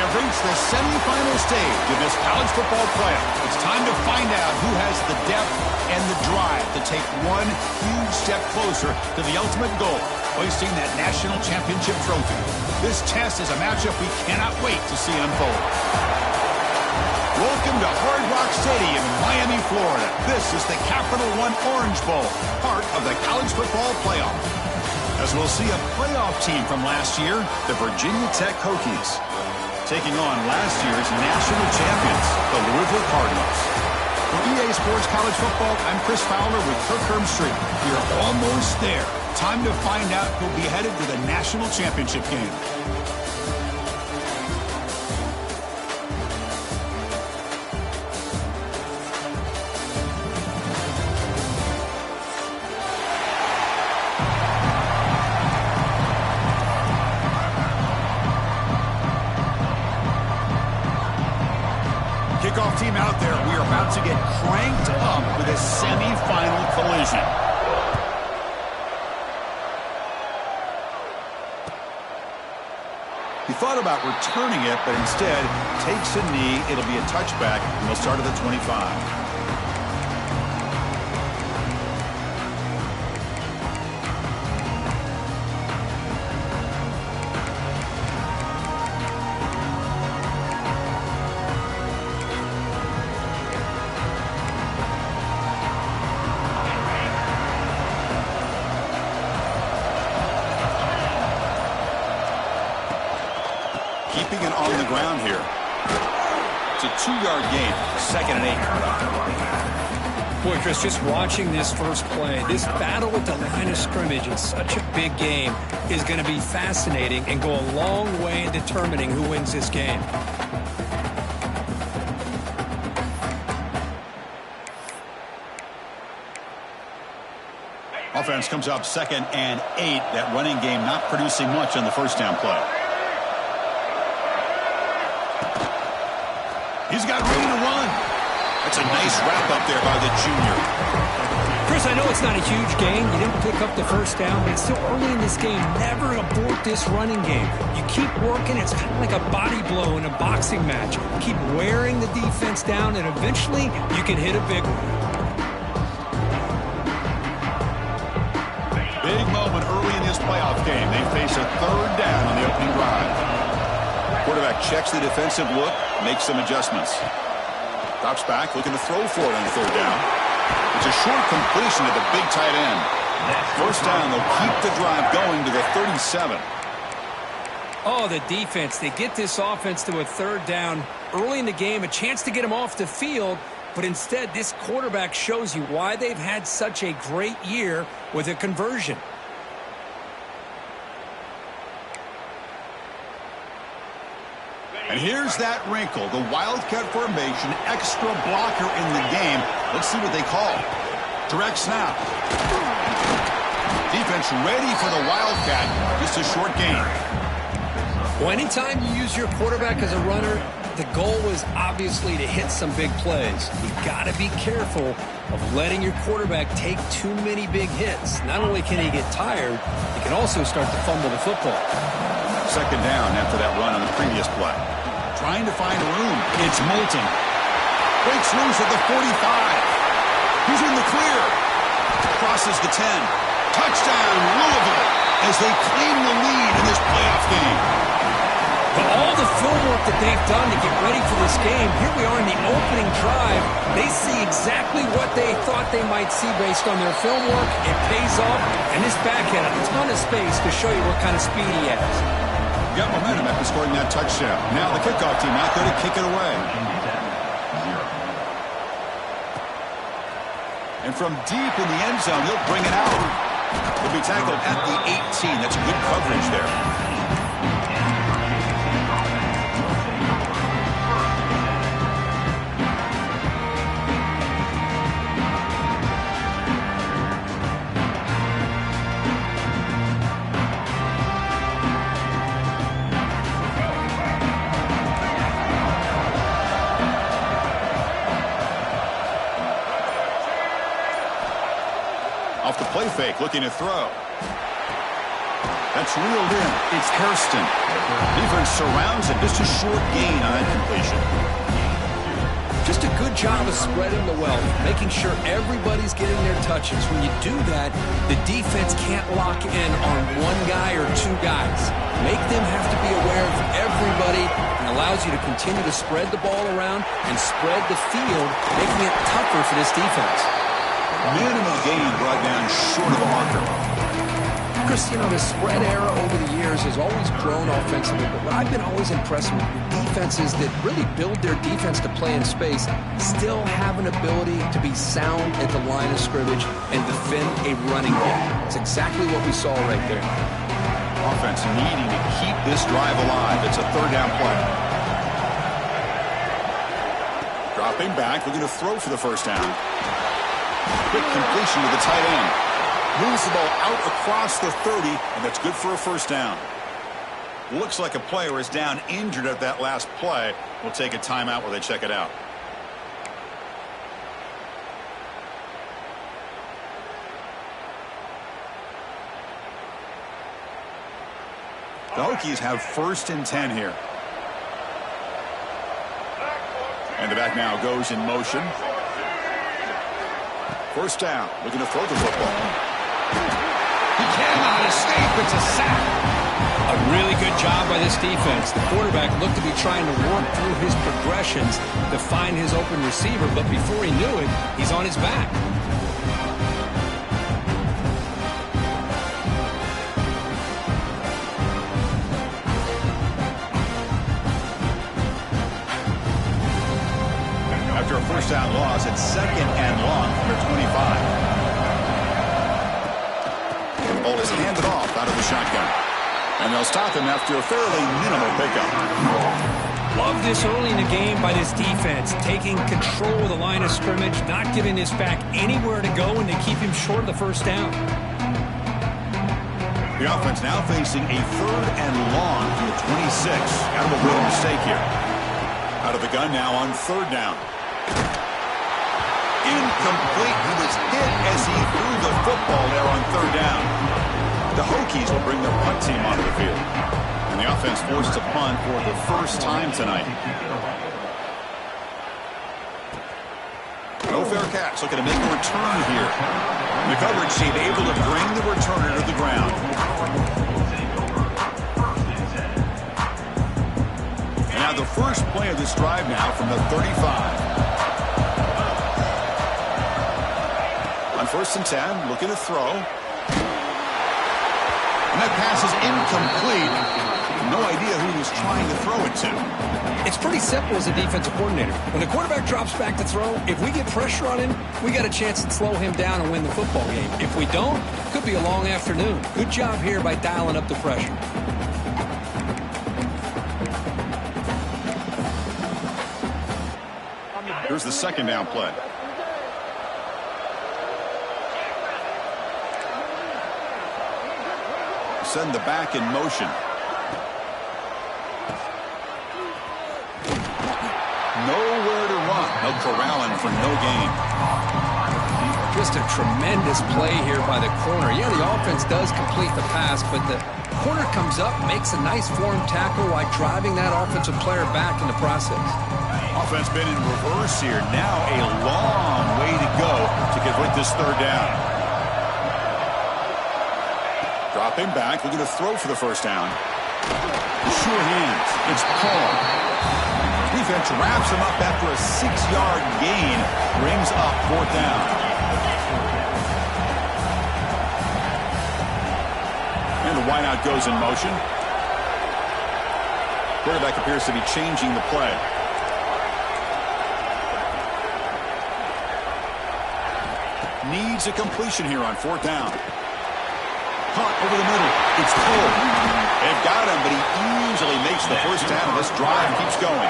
have reached the semifinal stage of this college football playoff. It's time to find out who has the depth and the drive to take one huge step closer to the ultimate goal, hoisting that national championship trophy. This test is a matchup we cannot wait to see unfold. Welcome to Hard Rock Stadium in Miami, Florida. This is the Capital One Orange Bowl, part of the college football playoff. As we'll see a playoff team from last year, the Virginia Tech Hokies, taking on last year's national champions, the Louisville Cardinals. For EA Sports College Football, I'm Chris Fowler with Kirk Herbstreit. We are almost there. Time to find out who'll be headed to the national championship game. Kickoff team out there. We are about to get cranked up with a semi-final collision. He thought about returning it, but instead takes a knee. It'll be a touchback, and they'll start at the 25. Keeping it on the ground here. It's a 2-yard gain, 2nd and 8. Boy, Chris, just watching this first play, this battle at the line of scrimmage in such a big game is going to be fascinating and go a long way in determining who wins this game. Offense comes up 2nd and 8. That running game not producing much on the first down play. He's got room to run. That's a nice wrap up there by the junior. Chris, I know it's not a huge gain. You didn't pick up the first down, but it's still early in this game. Never abort this running game. You keep working. It's kind of like a body blow in a boxing match. Keep wearing the defense down, and eventually you can hit a big one. Big moment early in this playoff game. They face a 3rd down on the opening drive. Quarterback checks the defensive look, makes some adjustments. Drops back, looking to throw for it on 3rd down. It's a short completion to the big tight end. 1st down, they'll keep the drive going to the 37. Oh, the defense. They get this offense to a 3rd down early in the game, a chance to get them off the field, but instead this quarterback shows you why they've had such a great year with a conversion. And here's that wrinkle, the Wildcat formation, extra blocker in the game. Let's see what they call. Direct snap. Defense ready for the Wildcat. Just a short gain. Well, anytime you use your quarterback as a runner, the goal is obviously to hit some big plays. You've got to be careful of letting your quarterback take too many big hits. Not only can he get tired, he can also start to fumble the football. 2nd down after that run on the previous play. Trying to find room. It's Moulton. Breaks loose at the 45. He's in the clear. Crosses the 10. Touchdown, Louisville, as they claim the lead in this playoff game. But all the film work that they've done to get ready for this game, here we are in the opening drive. They see exactly what they thought they might see based on their film work. It pays off, and this back end, a ton of space to show you what kind of speed he has. Got momentum after scoring that touchdown. Now the kickoff team out there to kick it away. And from deep in the end zone, they'll bring it out. He'll be tackled at the 18. That's good coverage there. Off the play fake, looking to throw. That's reeled in. It's Hairston. Defense surrounds him. Just a short gain on that completion. Just a good job of spreading the wealth, making sure everybody's getting their touches. When you do that, the defense can't lock in on one guy or two guys. Make them have to be aware of everybody and allows you to continue to spread the ball around and spread the field, making it tougher for this defense. Minimal gain brought down short of the marker. Chris, you know, the spread era over the years has always grown offensively, but what I've been always impressed with defenses that really build their defense to play in space still have an ability to be sound at the line of scrimmage and defend a running game. It's exactly what we saw right there. Offense needing to keep this drive alive. It's a third down play. Dropping back, looking to throw for the first down. Quick completion to the tight end. Moves the ball out across the 30, and that's good for a first down. Looks like a player is down injured at that last play. We'll take a timeout while they check it out. The Hokies have 1st and 10 here. And the back now goes in motion. First down, looking to throw the football. He cannot escape. It's a sack. A really good job by this defense. The quarterback looked to be trying to work through his progressions to find his open receiver, but before he knew it, he's on his back. After a first down loss, it's 2nd and long from their 25. The ball is handed off out of the shotgun. And they'll stop him after a fairly minimal pickup. Love this early in the game by this defense, taking control of the line of scrimmage, not giving this back anywhere to go, and they keep him short of the first down. The offense now facing a 3rd and long from the 26. Got to avoid a mistake here. Out of the gun now on 3rd down. Incomplete. He was hit as he threw the football there on 3rd down. The Hokies will bring their punt team onto the field. And the offense forced to punt for the first time tonight. No fair catch. Looking to make a return here. The coverage team able to bring the returner to the ground. And now the first play of this drive now from the 35. On 1st and 10, looking to throw. And that pass is incomplete. No idea who he was trying to throw it to. It's pretty simple as a defensive coordinator. When the quarterback drops back to throw, if we get pressure on him, we got a chance to slow him down and win the football game. If we don't, it could be a long afternoon. Good job here by dialing up the pressure. Here's the 2nd down play. Send the back in motion. Nowhere to run. They'll corral him for no gain. Just a tremendous play here by the corner. Yeah, the offense does complete the pass, but the corner comes up, makes a nice form tackle while driving that offensive player back in the process. Offense been in reverse here. Now a long way to go to convert this 3rd down. Dropping back, looking to throw for the first down. Sure hands. It's Paul. Defense wraps him up after a 6-yard gain. Brings up 4th down. And the wideout goes in motion. Quarterback appears to be changing the play. Needs a completion here on 4th down. Hunt over the middle. It's Cole. They've got him, but he easily makes the first down, and this drive keeps going.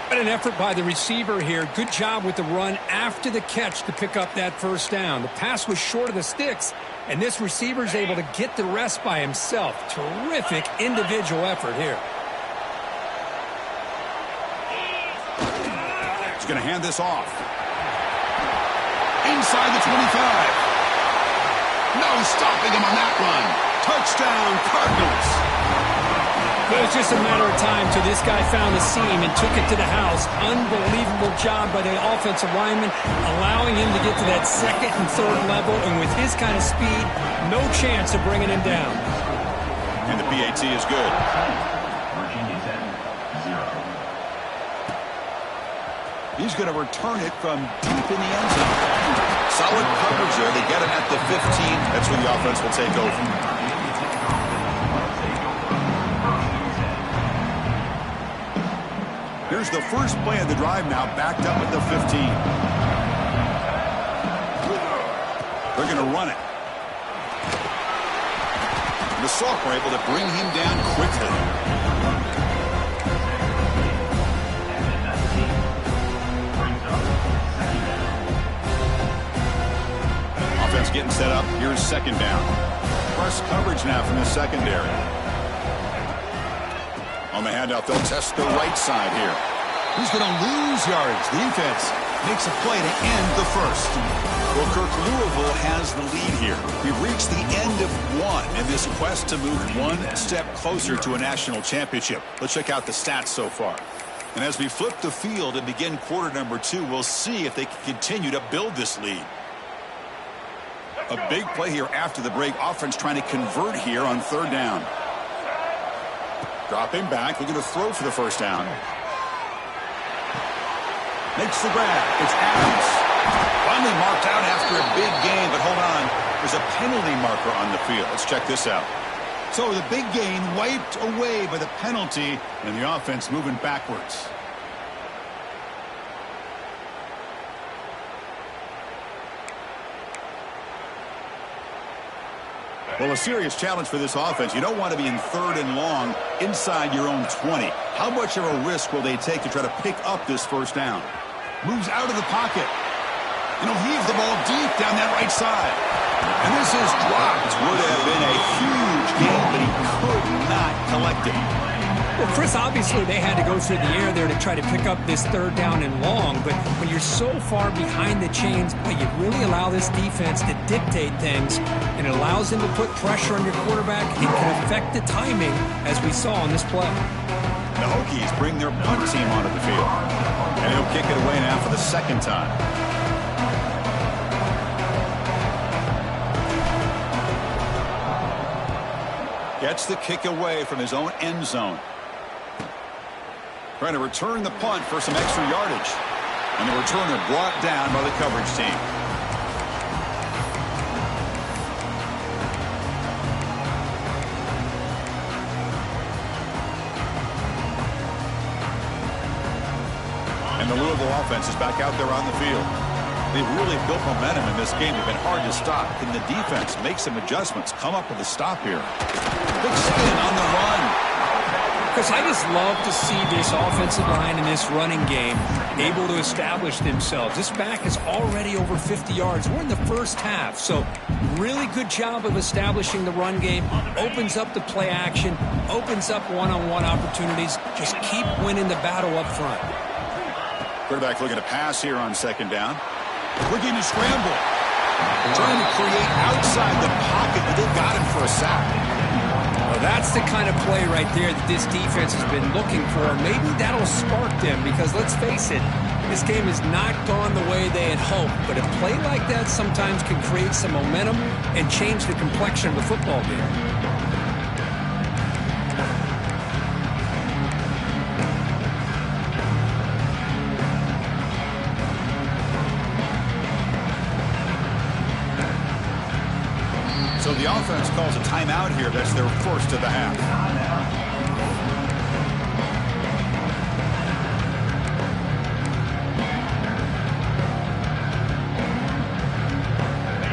What an effort by the receiver here. Good job with the run after the catch to pick up that first down. The pass was short of the sticks, and this receiver is able to get the rest by himself. Terrific individual effort here. He's going to hand this off. Inside the 25. No stopping him on that run. Touchdown, Cardinals. It was just a matter of time till this guy found the seam and took it to the house. Unbelievable job by the offensive lineman, allowing him to get to that second and third level. And with his kind of speed, no chance of bringing him down. And the PAT is good. He's going to return it from deep in the end zone. Solid coverage there. They get him at the 15. That's where the offense will take over. Here's the first play of the drive now, backed up at the 15. They're going to run it. The Sophomore able to bring him down quickly. Offense getting set up. Here's second down. Press coverage now from the secondary. On the handoff, they'll test the right side here. Who's going to lose yards? The defense makes a play to end the first. Well, Kirk, Louisville has the lead here. We've reached the end of one in this quest to move one step closer to a national championship. Let's check out the stats so far. And as we flip the field and begin quarter number 2, we'll see if they can continue to build this lead. A big play here after the break. Offense trying to convert here on third down. Dropping back, looking to throw for the first down. Makes the grab. It's Adams. Finally marked out after a big gain, but hold on. There's a penalty marker on the field. Let's check this out. So the big gain wiped away by the penalty, and the offense moving backwards. Well, a serious challenge for this offense. You don't want to be in third and long inside your own 20. How much of a risk will they take to try to pick up this first down? Moves out of the pocket. And he'll heave the ball deep down that right side. And this is dropped. Would have been a huge gain, but he could not collect it. Well, Chris, obviously they had to go through the air there to try to pick up this third down and long, but when you're so far behind the chains, you really allow this defense to dictate things, and it allows them to put pressure on your quarterback. It can affect the timing, as we saw on this play. The Hokies bring their punt team onto the field, and he'll kick it away now for the second time. Gets the kick away from his own end zone. Trying to return the punt for some extra yardage. And the returner brought down by the coverage team. And the Louisville offense is back out there on the field. They've really built momentum in this game. They've been hard to stop. Can the defense make some adjustments, come up with a stop here? Big spin on the run. Chris, I just love to see this offensive line in this running game able to establish themselves. This back is already over 50 yards. We're in the first half, so really good job of establishing the run game. Opens up the play action, opens up one-on-one opportunities. Just keep winning the battle up front. Quarterback looking to pass here on second down. Looking to scramble. Trying to create outside the pocket, but they've got him for a sack. Well, that's the kind of play right there that this defense has been looking for. Maybe that'll spark them because, let's face it, this game has not gone the way they had hoped. But a play like that sometimes can create some momentum and change the complexion of the football game. So the offense calls a timeout here. That's their first of the half.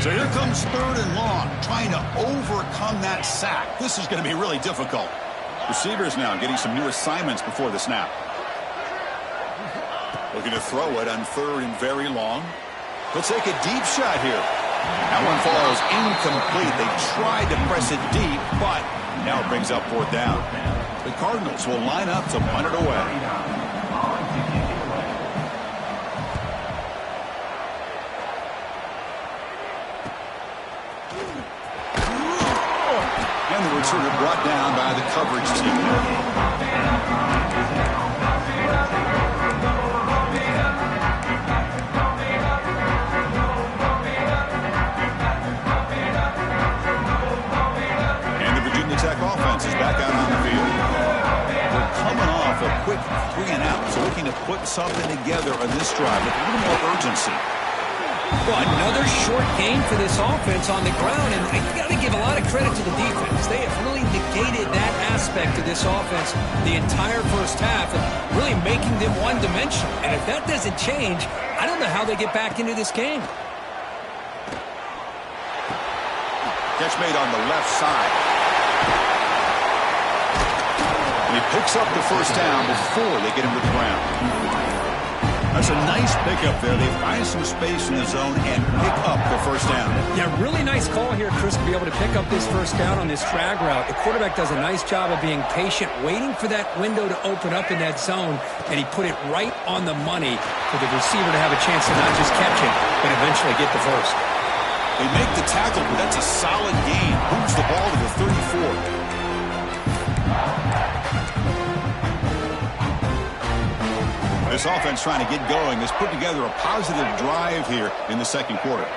So here comes third and long, trying to overcome that sack. This is going to be really difficult. Receivers now getting some new assignments before the snap. Looking to throw it on third and very long. He'll take a deep shot here. That one falls incomplete. They tried to press it deep, but now it brings up fourth down. The Cardinals will line up to punt it away. And the returner brought down by the coverage team. And the Virginia Tech offense is back out on the field. We're coming off a quick 3-and-out, so looking to put something together on this drive with a little more urgency. Well, another short game for this offense on the ground, and you got to give a lot of credit to the defense. They have really negated that aspect of this offense the entire first half, and really making them one-dimensional. And if that doesn't change, I don't know how they get back into this game. Catch made on the left side. And he picks up the first down before they get him to the ground. That's a nice pickup there. They find some space in the zone and pick up the first down. Yeah, really nice call here, Chris, to be able to pick up this first down on this drag route. The quarterback does a nice job of being patient, waiting for that window to open up in that zone, and he put it right on the money for the receiver to have a chance to not just catch it, but eventually get the first. They make the tackle, but that's a solid gain. Moves the ball to the 34. This offense trying to get going has put together a positive drive here in the second quarter.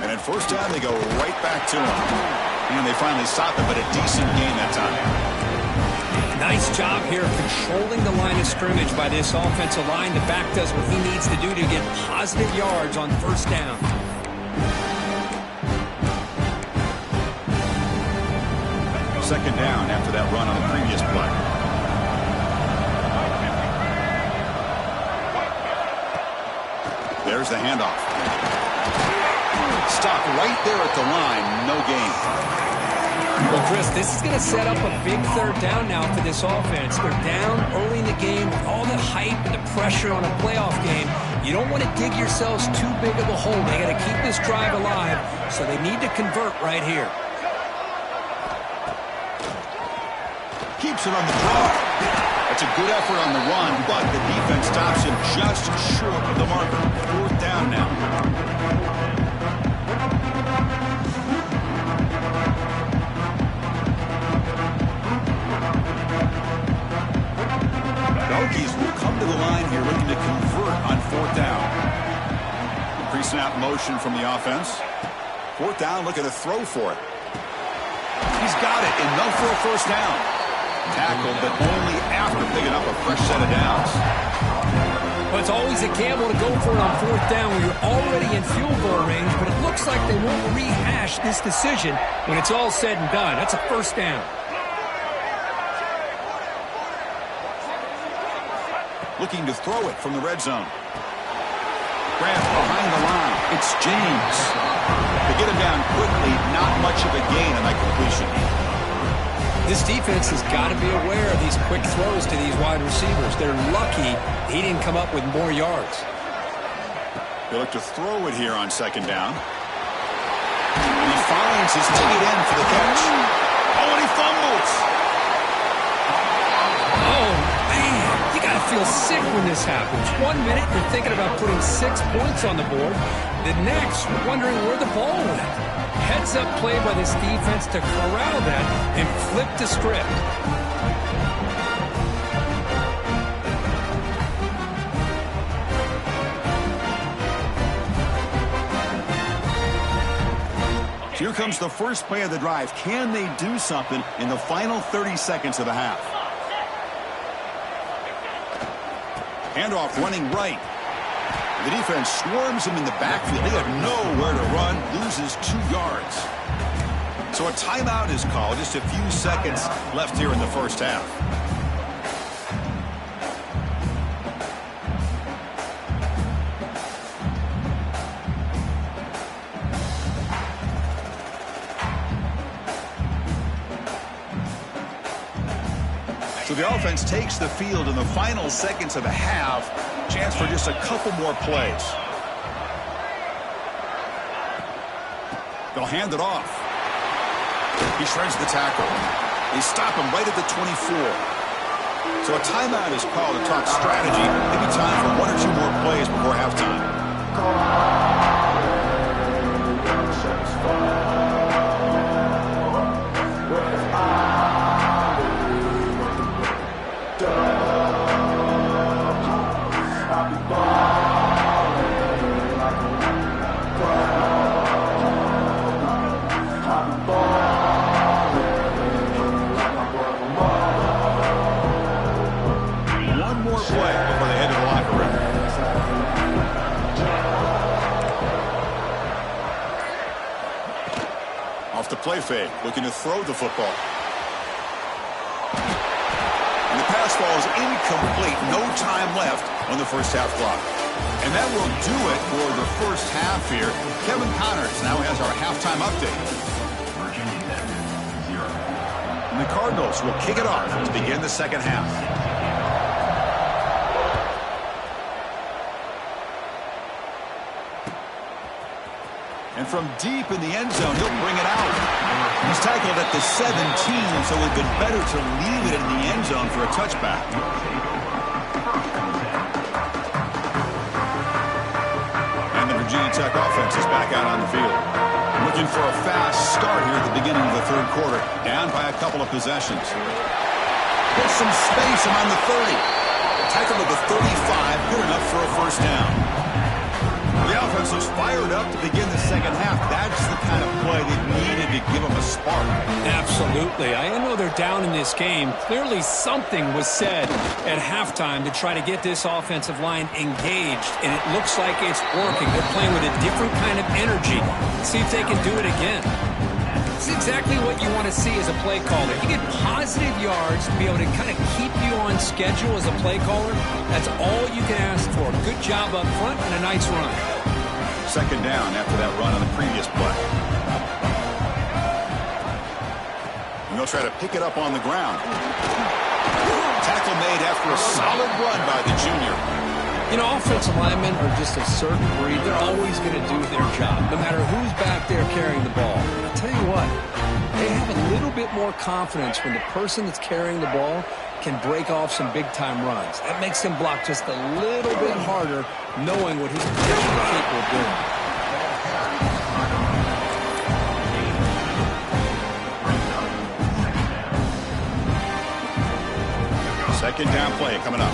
And at first down, they go right back to him. And they finally stop it, but a decent gain that time. Nice job here controlling the line of scrimmage by this offensive line. The back does what he needs to do to get positive yards on first down. Second down after that run on the previous play. There's the handoff. Stop right there at the line. No gain. Well, Chris, this is going to set up a big third down now for this offense. They're down early in the game with all the hype and the pressure on a playoff game. You don't want to dig yourselves too big of a hole. They got to keep this drive alive, so they need to convert right here. Keeps it on the draw. That's a good effort on the run, but the defense stops him just short of the marker. Fourth down now. The Hokies will come to the line here looking to convert on fourth down. Pre-snap motion from the offense. Fourth down, looking to throw for it. He's got it, enough for a first down. Tackle, but only after picking up a fresh set of downs. Well, it's always a gamble to go for it on fourth down when you're already in field goal range, but it looks like they won't rehash this decision when it's all said and done. That's a first down. Looking to throw it from the red zone. Grant behind the line. It's James. They get him down quickly. Not much of a gain on that completion. This defense has got to be aware of these quick throws to these wide receivers. They're lucky he didn't come up with more yards. They look to throw it here on second down. And he finds his tight end for the catch. Oh, and he fumbles. Oh, man. You got to feel sick when this happens. 1 minute, you're thinking about putting 6 points on the board. The next, you're wondering where the ball went. Heads-up play by this defense to corral that and flip the script. Here comes the first play of the drive. Can they do something in the final 30 seconds of the half? Handoff running right. The defense swarms him in the backfield. They have nowhere to run, loses 2 yards. So a timeout is called. Just a few seconds left here in the first half. So the offense takes the field in the final seconds of the half. Chance for just a couple more plays. They'll hand it off. He shreds the tackle. They stop him right at the 24. So a timeout is called to talk strategy. Maybe time for 1 or 2 more plays before halftime. play fake, looking to throw the football. And the pass falls incomplete. No time left on the first half clock. And that will do it for the first half here. Kevin Connors now has our halftime update. And the Cardinals will kick it off to begin the second half. And from deep in the end zone, he'll bring it out. He's tackled at the 17, so it would have been better to leave it in the end zone for a touchback. And the Virginia Tech offense is back out on the field. Looking for a fast start here at the beginning of the third quarter. Down by a couple of possessions. Gets some space around the 30. Tackle to the 35, good enough for a first down. The offense was fired up to begin the second half. That's the kind of play they needed to give them a spark. Absolutely. I know they're down in this game. Clearly something was said at halftime to try to get this offensive line engaged, and it looks like it's working. They're playing with a different kind of energy. See if they can do it again. This is exactly what you want to see as a play caller. You get positive yards to be able to kind of keep you on schedule as a play caller. That's all you can ask for. Good job up front and a nice run. Second down after that run on the previous play. And they'll try to pick it up on the ground. Tackle made after a solid run by the junior. You know, offensive linemen are just a certain breed. They're always going to do their job, no matter who's back there carrying the ball. I'll tell you what, they have a little bit more confidence when the person that's carrying the ball can break off some big-time runs. That makes him block just a little bit harder, knowing what he's capable of doing. Second down play coming up.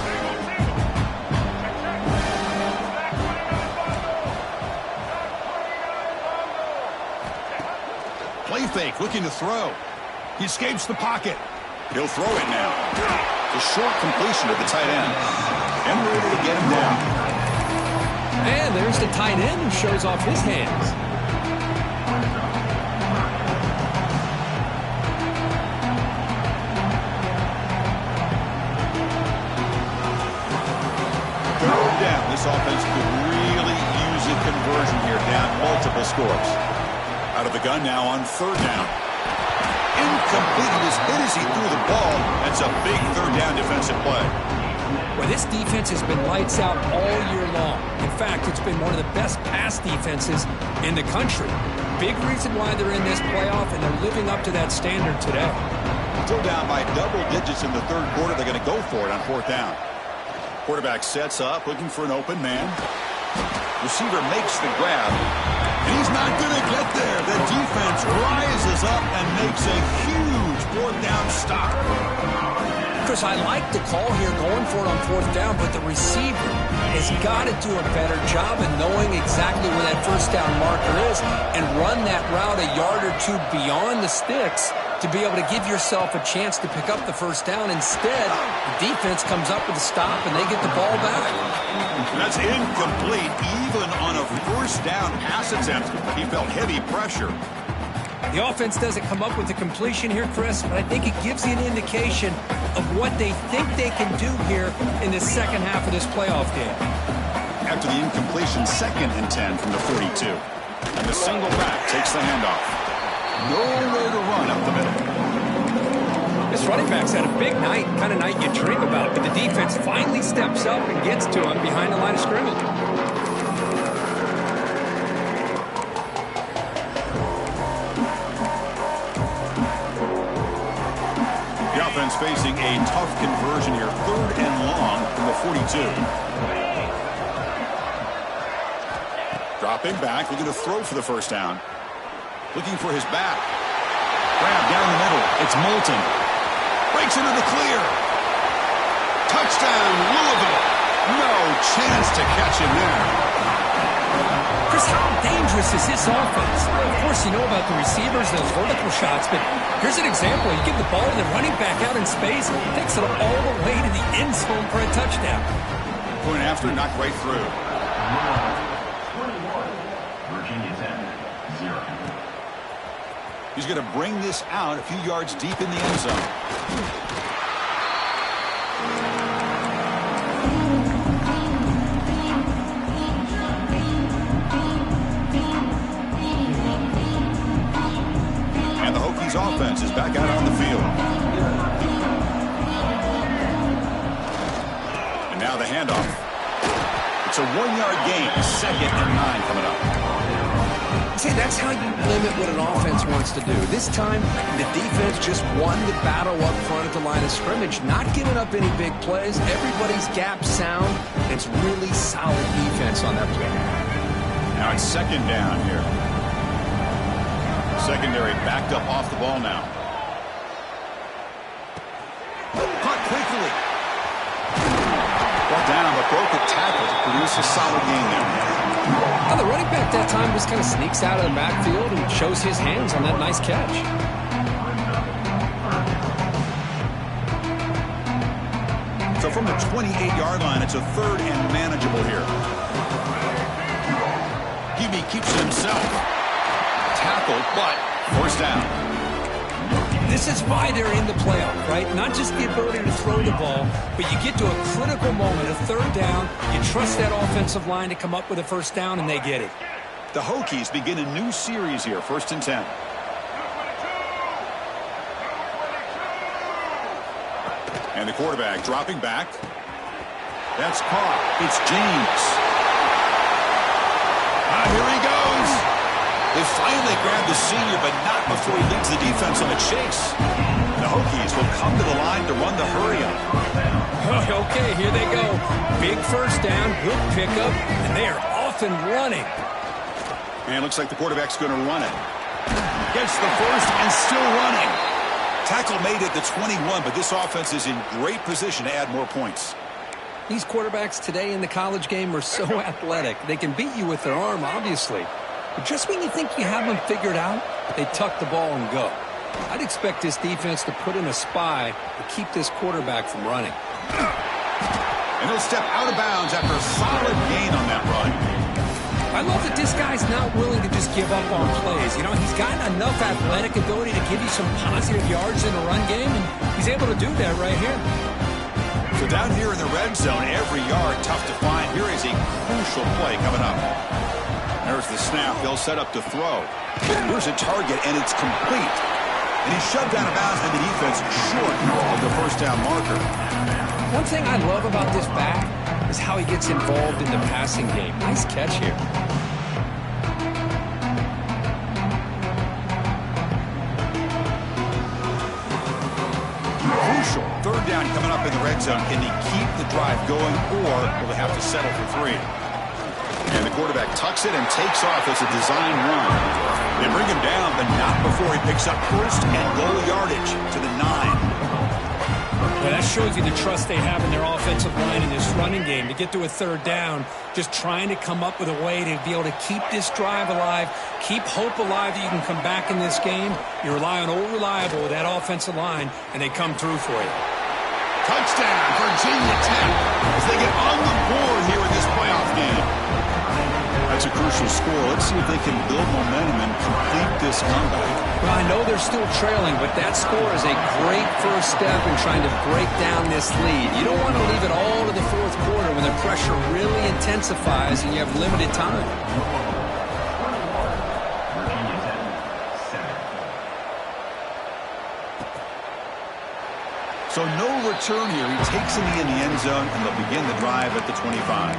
Play fake, looking to throw. He escapes the pocket. He'll throw it now. The short completion to the tight end. And we're able to get him down. And there's the tight end who shows off his hands. Third down. This offense could really use a conversion here, down multiple scores. Out of the gun now on third down. Incomplete. He was hit as he threw the ball. That's a big third down defensive play. Well, this defense has been lights out all year long. In fact, it's been one of the best pass defenses in the country. Big reason why they're in this playoff, and they're living up to that standard today. Still down by double digits in the third quarter. They're going to go for it on fourth down. Quarterback sets up, looking for an open man. Receiver makes the grab. And he's not going to get there. The defense rises up and makes a huge fourth down stop. Chris, I like the call here going for it on fourth down, but the receiver has got to do a better job of knowing exactly where that first down marker is and run that route a yard or two beyond the sticks to be able to give yourself a chance to pick up the first down. Instead, the defense comes up with a stop and they get the ball back. That's incomplete. Even on a first down pass attempt, he felt heavy pressure. The offense doesn't come up with the completion here, Chris, but I think it gives you an indication of what they think they can do here in the second half of this playoff game. After the incompletion, 2nd and 10 from the 42. And the single back takes the handoff. Nowhere to run up the middle. This running back's had a big night, kind of night you dream about, but the defense finally steps up and gets to him behind the line of scrimmage. The offense facing a tough conversion here. 3rd and long from the 42. Dropping back, looking to throw for the first down. Looking for his back. Grab down the middle. It's Moulton. Breaks into the clear. Touchdown, Louisville. No chance to catch him there. Chris, how dangerous is this offense? Of course, you know about the receivers, those vertical shots, but here's an example. You give the ball to the running back out in space, takes it all the way to the end zone for a touchdown. Going after, not quite through. He's going to bring this out a few yards deep in the end zone. And the Hokies offense is back out on the field. And now the handoff. It's a 1-yard gain. 2nd and 9 coming up. See, that's how you limit what an offense wants to do. This time, the defense just won the battle up front at the line of scrimmage, not giving up any big plays. Everybody's gap sound. It's really solid defense on that play. Now it's 2nd down here. Secondary backed up off the ball now. Caught quickly. Ball down, but broke a tackle to produce a solid gain there. Now the running back that time just kind of sneaks out of the backfield and shows his hands on that nice catch. So from the 28-yard line, it's a 3rd and manageable here. Hebe keeps it himself. Tackled, but 1st down. This is why they're in the playoff, right? Not just the ability to throw the ball, but you get to a critical moment, a 3rd down. You trust that offensive line to come up with a 1st down, and they get it. The Hokies begin a new series here, 1st and 10. And the quarterback dropping back. That's caught. It's James. Here he goes. They finally grabbed the senior, but not before he leads the defense on a chase. The Hokies will come to the line to run the hurry-up. Okay, here they go. Big 1st down, good pickup, and they are off and running. And it looks like the quarterback's going to run it. Gets the 1st and still running. Tackle made at the 21, but this offense is in great position to add more points. These quarterbacks today in the college game are so athletic. They can beat you with their arm, obviously. But just when you think you have them figured out, they tuck the ball and go. I'd expect this defense to put in a spy to keep this quarterback from running. And he'll step out of bounds after a solid gain on that run. I love that this guy's not willing to just give up on plays. You know, he's got enough athletic ability to give you some positive yards in the run game, and he's able to do that right here. So down here in the red zone, every yard tough to find. Here is a crucial play coming up. There's the snap. They'll set up to throw. Here's a target, and it's complete. And he's shoved out of bounds by the defense short of the 1st down marker. One thing I love about this back is how he gets involved in the passing game. Nice catch here. Crucial 3rd down coming up in the red zone. Can he keep the drive going, or will they have to settle for 3? And the quarterback tucks it and takes off as a design run. They bring him down, but not before he picks up 1st and goal yardage to the 9. Well, that shows you the trust they have in their offensive line in this running game. To get to a 3rd down, just trying to come up with a way to be able to keep this drive alive, keep hope alive that you can come back in this game. You rely on Old Reliable with that offensive line, and they come through for you. Touchdown, Virginia Tech, as they get on the board here in this playoff game. That's a crucial score. Let's see if they can build momentum and complete this comeback. Well, I know they're still trailing, but that score is a great 1st step in trying to break down this lead. You don't want to leave it all to the 4th quarter when the pressure really intensifies and you have limited time. So no return here. He takes it in the end zone, and they'll begin the drive at the 25.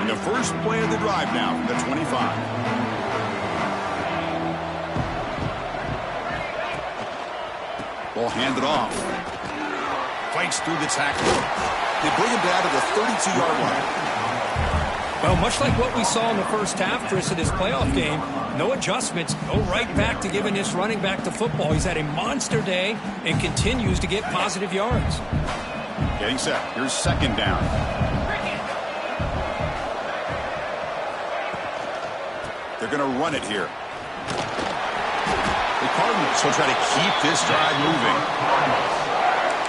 And the first play of the drive now from the 25. Ball handed off. Fights through the tackle. They bring him down to the 32-yard line. Well, much like what we saw in the 1st half, Chris, of this playoff game, no adjustments, go right back to giving this running back the football. He's had a monster day and continues to get positive yards. Getting set. Here's 2nd down. They're going to run it here. The Cardinals will try to keep this drive moving.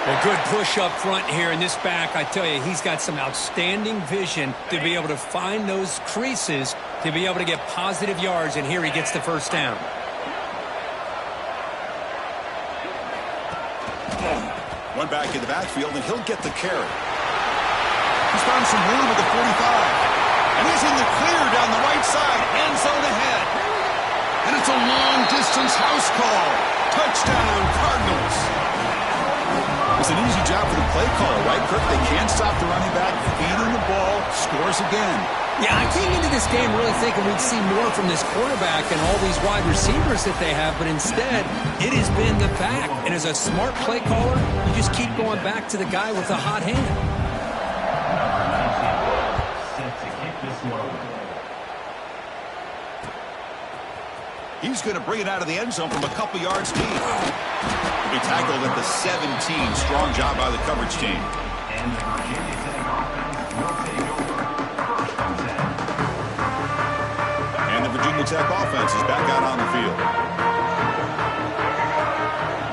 A good push up front here in this back. I tell you, he's got some outstanding vision to be able to find those creases to be able to get positive yards, and here he gets the first down. One back in the backfield, and he'll get the carry. He's found some room at the 45. And he's in the clear down the right side. End zone ahead. And it's a long-distance house call. Touchdown, Cardinals. It's an easy job for the play caller, right, Kirk? They can't stop the running back, feeding the ball, scores again. Yeah, I came into this game really thinking we'd see more from this quarterback and all these wide receivers that they have, but instead, it has been the back. And as a smart play caller, you just keep going back to the guy with the hot hand. He's going to bring it out of the end zone from a couple yards deep. He'll be tackled at the 17. Strong job by the coverage team. And the Virginia Tech offense is back out on the field.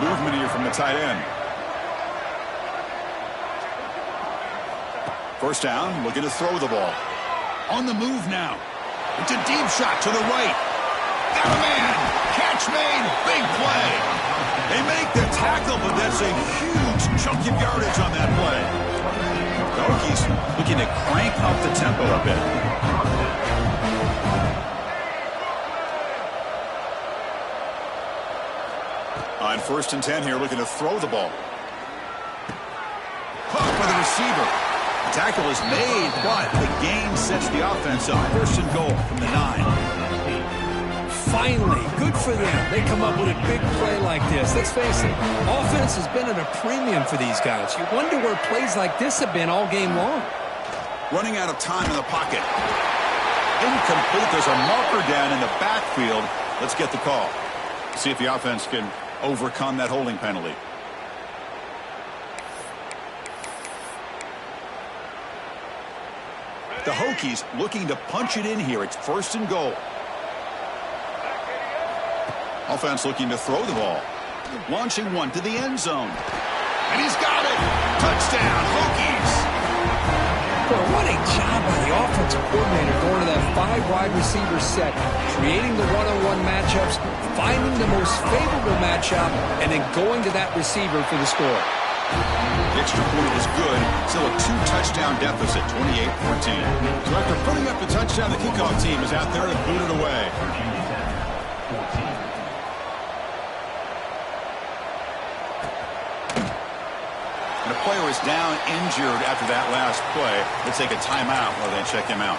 Movement here from the tight end. First down, looking to throw the ball. On the move now. It's a deep shot to the right. Got a man. Catch made. Big play. They make the tackle, but that's a huge chunk of yardage on that play. The Hokies looking to crank up the tempo a bit. On 1st and 10 here, looking to throw the ball. Caught by the receiver. The tackle is made, but the gain sets the offense up. 1st and goal from the 9. Finally, good for them. They come up with a big play like this. Let's face it, offense has been at a premium for these guys. You wonder where plays like this have been all game long. Running out of time in the pocket. Incomplete. There's a marker down in the backfield. Let's get the call. See if the offense can overcome that holding penalty. The Hokies looking to punch it in here. It's 1st and goal. Offense looking to throw the ball. Launching one to the end zone. And he's got it. Touchdown, Hokies. Boy, what a job by the offensive coordinator going to that 5 wide receiver set, creating the one-on-one matchups, finding the most favorable matchup, and then going to that receiver for the score. The extra point is good. Still a 2-touchdown deficit, 28-14. So after putting up the touchdown, the kickoff team is out there to boot it away. And a player is down injured after that last play. Let's take a timeout while they check him out.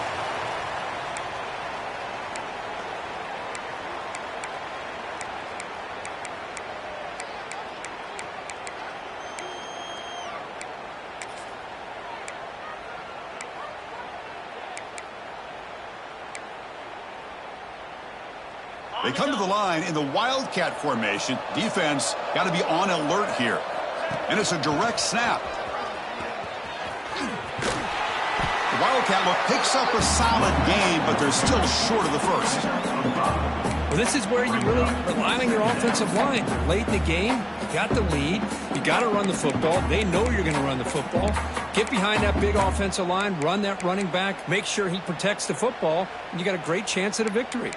They come to the line in the Wildcat formation. Defense got to be on alert here. And it's a direct snap. The Wildcat look picks up a solid game, but they're still short of the first. Well, this is where you really rely on your offensive line. You're late in the game. You got the lead. You got to run the football. They know you're going to run the football. Get behind that big offensive line. Run that running back. Make sure he protects the football. And you got a great chance at a victory.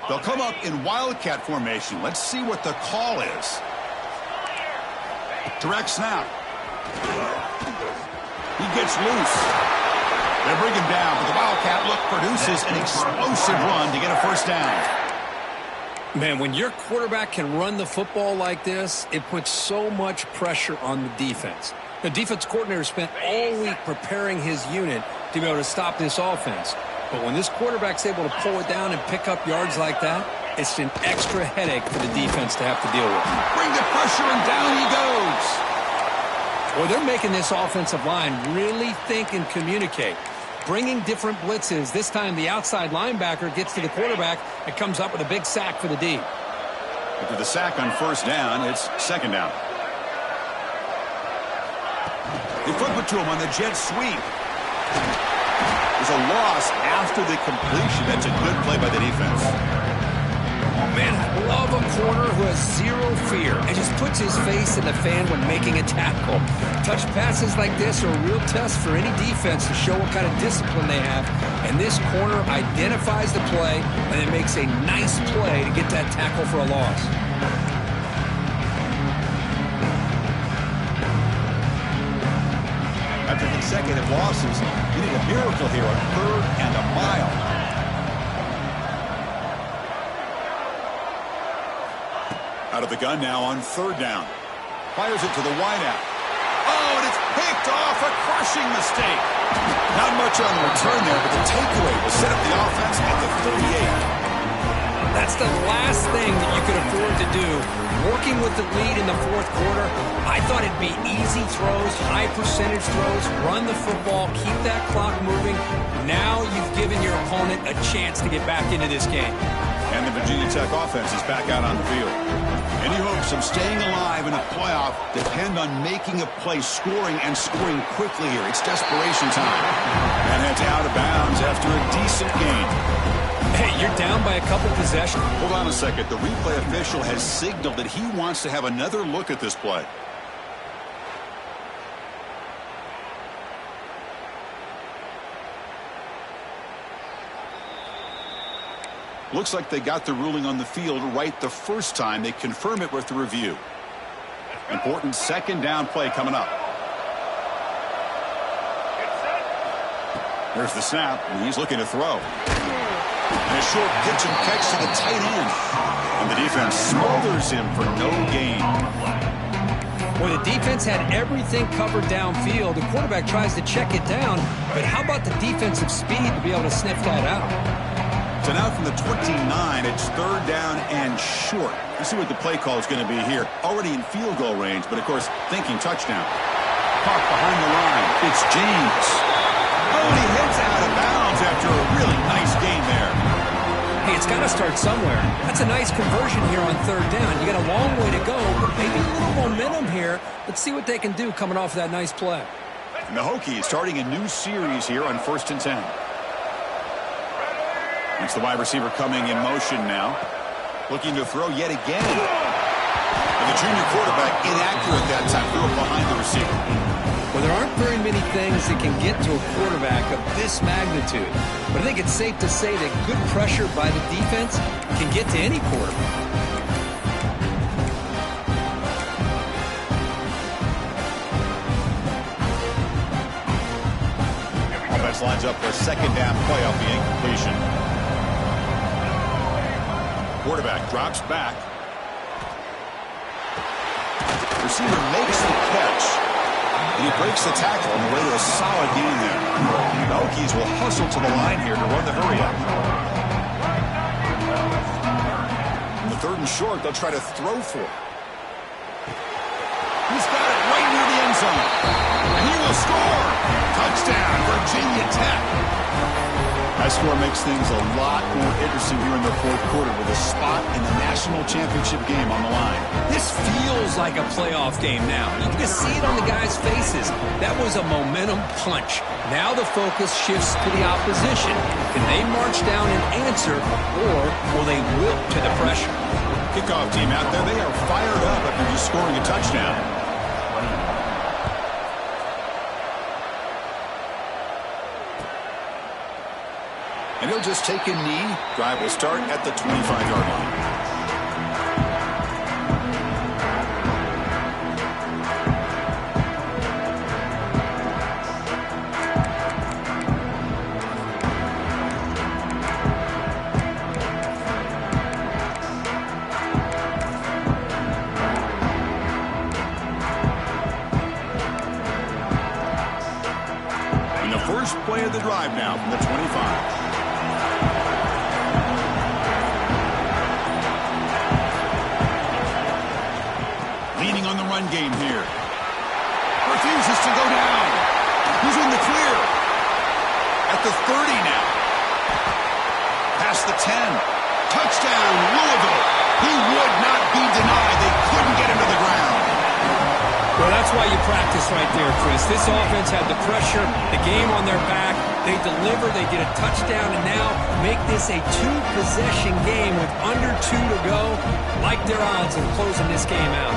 They'll come up in Wildcat formation. Let's see what the call is. Direct snap. He gets loose. They bring him down, but the Wildcat look produces an explosive run to get a first down. Man, when your quarterback can run the football like this, it puts so much pressure on the defense. The defense coordinator spent all week preparing his unit to be able to stop this offense. But when this quarterback's able to pull it down and pick up yards like that, it's an extra headache for the defense to have to deal with. Bring the pressure, and down he goes. Well, they're making this offensive line really think and communicate. Bringing different blitzes. This time the outside linebacker gets to the quarterback and comes up with a big sack for the D. After the sack on first down, it's second down. They flip it to him on the jet sweep. There's a loss after the completion. That's a good play by the defense. Man, I love a corner who has zero fear and just puts his face in the fan when making a tackle. Touch passes like this are a real test for any defense to show what kind of discipline they have. And this corner identifies the play and then makes a nice play to get that tackle for a loss. After consecutive losses, you need a miracle here on 3rd and a mile. Out of the gun now on 3rd down. Fires it to the wideout. Oh, and it's picked off. A crushing mistake. Not much on the return there, but the takeaway will set up the offense at the 38. That's the last thing that you could afford to do. Working with the lead in the 4th quarter, I thought it'd be easy throws, high percentage throws, run the football, keep that clock moving. Now you've given your opponent a chance to get back into this game. And the Virginia Tech offense is back out on the field. Any hopes of staying alive in a playoff depend on making a play, scoring, and scoring quickly here. It's desperation time. And it's out of bounds after a decent gain. Hey, you're down by a couple possessions. Hold on a second. The replay official has signaled that he wants to have another look at this play. Looks like they got the ruling on the field right the first time. They confirm it with the review. Important 2nd down play coming up. There's the snap. He's looking to throw. And a short pitch and catch to the tight end. And the defense smothers him for no gain. Well, the defense had everything covered downfield. The quarterback tries to check it down. But how about the defensive speed to be able to sniff that out? So now from the 29, it's 3rd down and short. Let's see what the play call is going to be here. Already in field goal range, but of course, thinking touchdown. Caught behind the line. It's James. Oh, and he heads out of bounds after a really nice gain there. Hey, it's got to start somewhere. That's a nice conversion here on 3rd down. You got a long way to go, but maybe a little momentum here. Let's see what they can do coming off that nice play. And the Hokies starting a new series here on 1st and 10. It's the wide receiver coming in motion now. Looking to throw yet again. And the junior quarterback inaccurate that time. Threw it behind the receiver. Well, there aren't very many things that can get to a quarterback of this magnitude. But I think it's safe to say that good pressure by the defense can get to any quarterback. Offense lines up for a 2nd down play off the incompletion. Quarterback drops back. Receiver makes the catch. And he breaks the tackle on the way to a solid gain there. The Hokies will hustle to the line here to run the hurry-up. On the 3rd and short, they'll try to throw for it. He's got it right near the end zone. And he will score. Touchdown, Virginia Tech. That score makes things a lot more interesting here in the 4th quarter with a spot in the national championship game on the line. This feels like a playoff game now. You can just see it on the guys' faces. That was a momentum punch. Now the focus shifts to the opposition. Can they march down and answer, or will they wilt to the pressure? Kickoff team out there, they are fired up after just scoring a touchdown. And he'll just take a knee. Drive will start at the 25-yard line. And the first play of the drive now from the 25. Leaning on the run game here. Refuses to go down. He's in the clear. At the 30 now. Past the 10. Touchdown, Louisville. He would not be denied. They couldn't get him to the ground. Well, that's why you practice right there, Chris. This offense had the pressure, the game on their back. They deliver, they get a touchdown, and now make this a two-possession game with under 2 to go. Like their odds of closing this game out.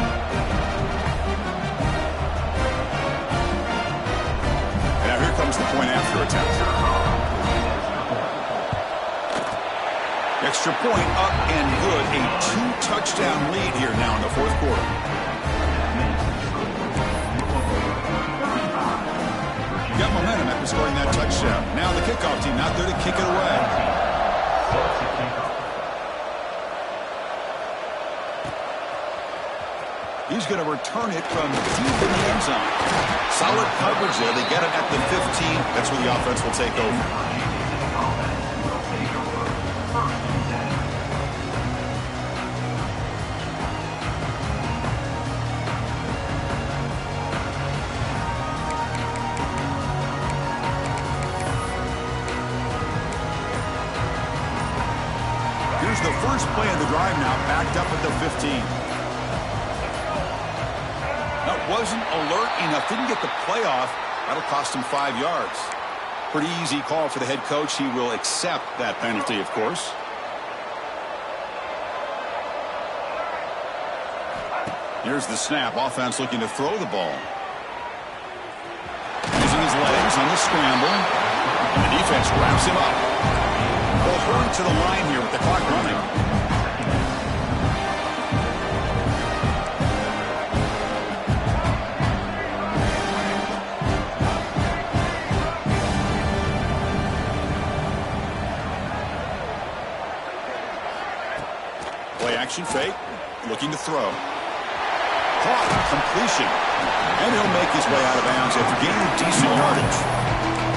And now here comes the point after attempt. Extra point up and good. A 2-touchdown lead here now in the fourth quarter. Got momentum after scoring that touchdown. Now the kickoff team not there to kick it away. He's going to return it from deep in the end zone. Solid coverage there. They get it at the 15. That's where the offense will take over. The first play of the drive now, backed up at the 15. That wasn't alert enough, didn't get the play off. That'll cost him 5 yards. Pretty easy call for the head coach. He will accept that penalty, of course. Here's the snap. Offense looking to throw the ball. Using his legs on the scramble. And the defense wraps him up. They'll hurry to the line here with the clock running. Play action fake. Looking to throw. Caught. Completion. And he'll make his way out of bounds after gaining decent yardage.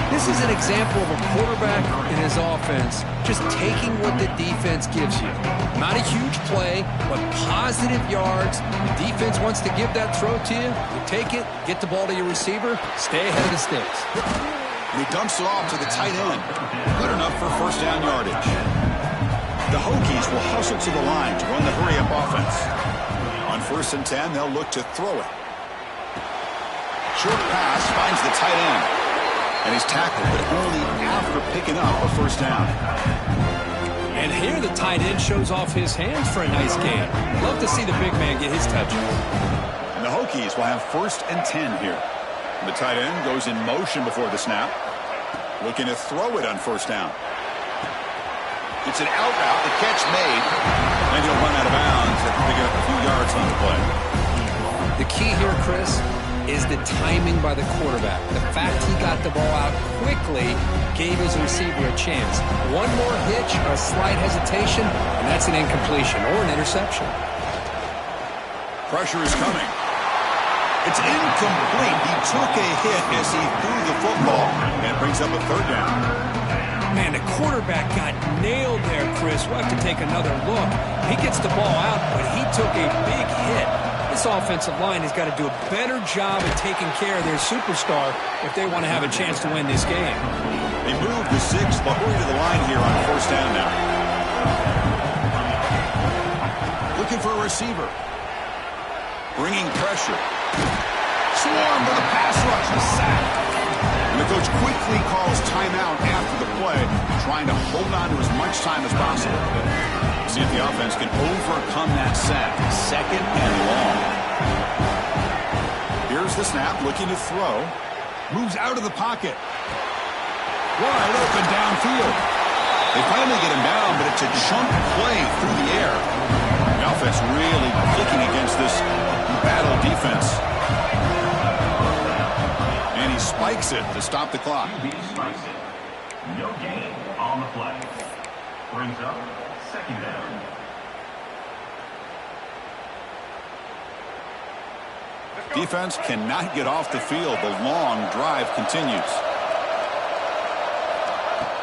This is an example of a quarterback in his offense just taking what the defense gives you. Not a huge play, but positive yards. The defense wants to give that throw to you. You take it, get the ball to your receiver, stay ahead of the sticks. And he dumps it off to the tight end. Good enough for first down yardage. The Hokies will hustle to the line to run the hurry-up offense. On 1st and 10, they'll look to throw it. Short pass finds the tight end. And he's tackled, but only after picking up a first down. And here the tight end shows off his hands for a nice gain. Love to see the big man get his touches. And the Hokies will have 1st and 10 here. The tight end goes in motion before the snap. Looking to throw it on 1st down. It's an out route, the catch made. And he'll run out of bounds after picking up a few yards on the play. The key here, Chris, is the timing by the quarterback. The fact he got the ball out quickly gave his receiver a chance. One more hitch or a slight hesitation, and that's an incompletion or an interception. Pressure is coming. It's incomplete. He took a hit as he threw the football, and it brings up a 3rd down. Man, the quarterback got nailed there, Chris. We'll have to take another look. He gets the ball out, but he took a big hit. This offensive line has got to do a better job of taking care of their superstar if they want to have a chance to win this game. They move the 6th, but hurry to the line here on 1st down now. Looking for a receiver. Bringing pressure. Swarm with a pass rush, a sack. And the coach quickly calls timeout after the play, trying to hold on to as much time as possible. See if the offense can overcome that sack. 2nd and long. Here's the snap, looking to throw. Moves out of the pocket. Wide open downfield. They finally get him down, but it's a chunk play through the air. The offense really clicking against this battle defense. And he spikes it to stop the clock. He spikes it. No gain on the play. Brings up 2nd down. Defense cannot get off the field. The long drive continues.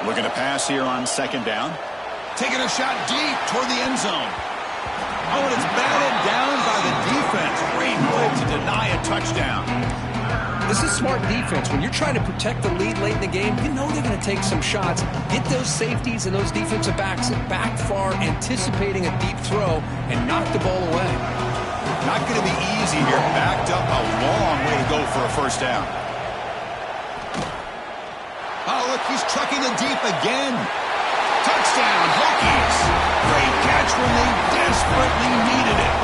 Looking to pass here on 2nd down. Taking a shot deep toward the end zone. Oh, and it's batted down by the defense. Great move to deny a touchdown. This is smart defense. When you're trying to protect the lead late in the game, you know they're going to take some shots. Get those safeties and those defensive backs back far, anticipating a deep throw, and knock the ball away. Not going to be easy here. Backed up a long way to go for a first down. Oh, look. He's trucking it deep again. Touchdown, Hokies. Great catch when they desperately needed it.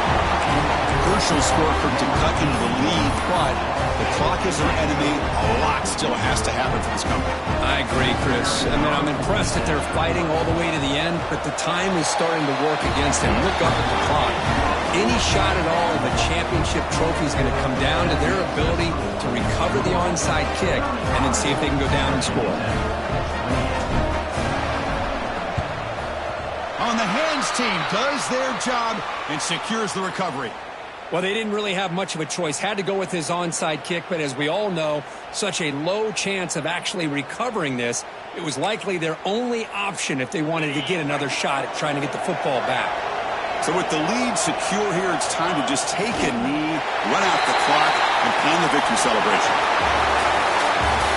Crucial score for to cut into the lead, but the clock is their enemy. A lot still has to happen for this company. I agree, Chris. I mean, I'm impressed that they're fighting all the way to the end, but the time is starting to work against them. Look up at the clock. Any shot at all of a championship trophy is going to come down to their ability to recover the onside kick and then see if they can go down and score. On the hands team does their job and secures the recovery. Well, they didn't really have much of a choice. Had to go with his onside kick, but as we all know, such a low chance of actually recovering this. It was likely their only option if they wanted to get another shot at trying to get the football back. So with the lead secure here, it's time to just take a knee, run out the clock, and plan the victory celebration.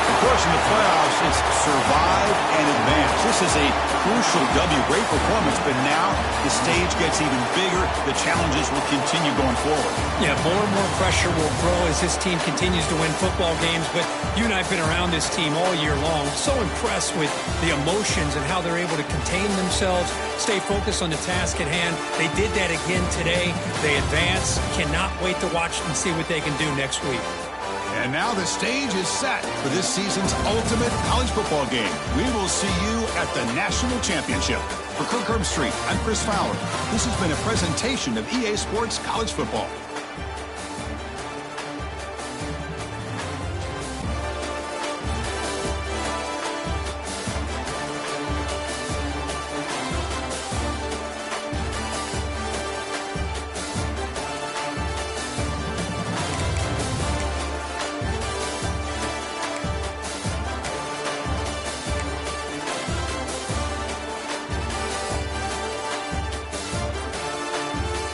Of course, in the playoffs, it's survive and advance. This is a crucial W. Great performance, but now the stage gets even bigger. The challenges will continue going forward. Yeah, more and more pressure will grow as this team continues to win football games. But you and I have been around this team all year long. So impressed with the emotions and how they're able to contain themselves, stay focused on the task at hand. They did that again today. They advance. Cannot wait to watch and see what they can do next week. And now the stage is set for this season's ultimate college football game. We will see you at the National Championship. For Kirk Herbstreit, I'm Chris Fowler. This has been a presentation of EA Sports College Football.